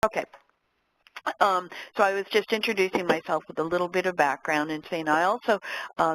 Okay. So I was just introducing myself with a little bit of background and saying I also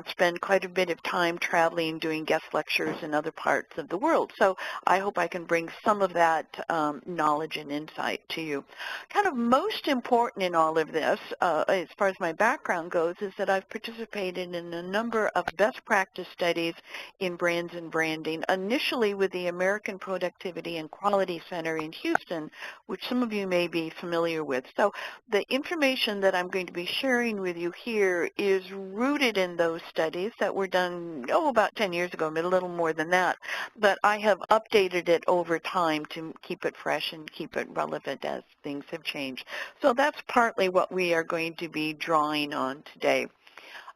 spend quite a bit of time traveling, doing guest lectures in other parts of the world. So I hope I can bring some of that knowledge and insight to you. Kind of most important in all of this, as far as my background goes, is that I've participated in a number of best practice studies in brands and branding, initially with the American Productivity and Quality Center in Houston, which some of you may be familiar with. So the information that I'm going to be sharing with you here is rooted in those studies that were done, about 10 years ago, a little more than that. But I have updated it over time to keep it fresh and keep it relevant as things have changed. So that's partly what we are going to be drawing on today.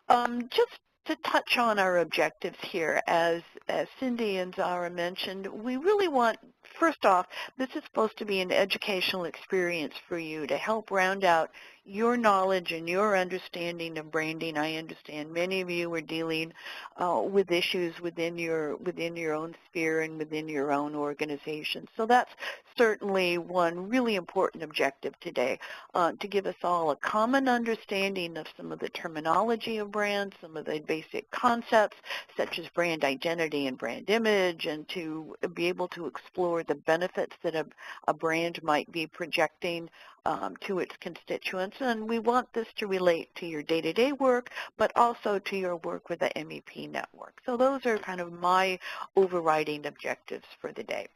Just to touch on our objectives here, as Cindy and Zara mentioned, we really want, first off, this is supposed to be an educational experience for you to help round out your knowledge and your understanding of branding. I understand many of you are dealing with issues within your own sphere and within your own organization. So that's certainly one really important objective today, to give us all a common understanding of some of the terminology of brands, some of the basic concepts such as brand identity and brand image, and to be able to explore the benefits that a brand might be projecting to its constituents. And we want this to relate to your day-to-day work, but also to your work with the MEP network. So those are kind of my overriding objectives for the day.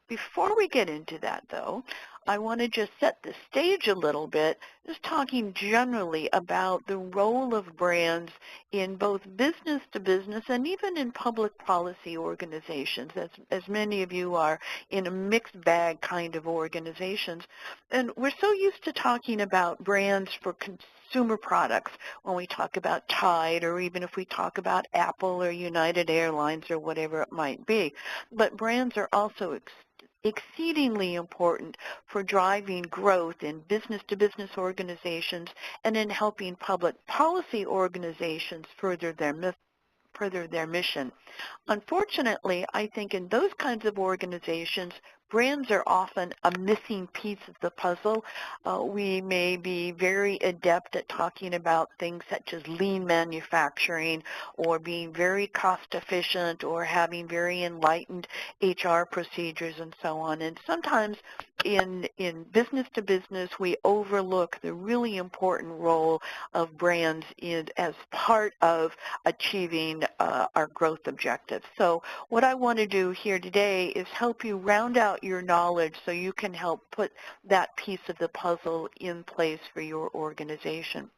Before we get into that, though, I want to just set the stage a little bit, just talking generally about the role of brands in both business to business and even in public policy organizations, as many of you are in a mixed bag kind of organizations. And we're so used to talking about brands for consumer products when we talk about Tide, or even if we talk about Apple or United Airlines or whatever it might be. But brands are also exceedingly important for driving growth in business-to-business organizations and in helping public policy organizations further their mission. Unfortunately, I think in those kinds of organizations, brands are often a missing piece of the puzzle. We may be very adept at talking about things such as lean manufacturing, or being very cost efficient, or having very enlightened HR procedures and so on. And sometimes in business to business, we overlook the really important role of brands as part of achieving our growth objectives. So what I want to do here today is help you round out your knowledge so you can help put that piece of the puzzle in place for your organization.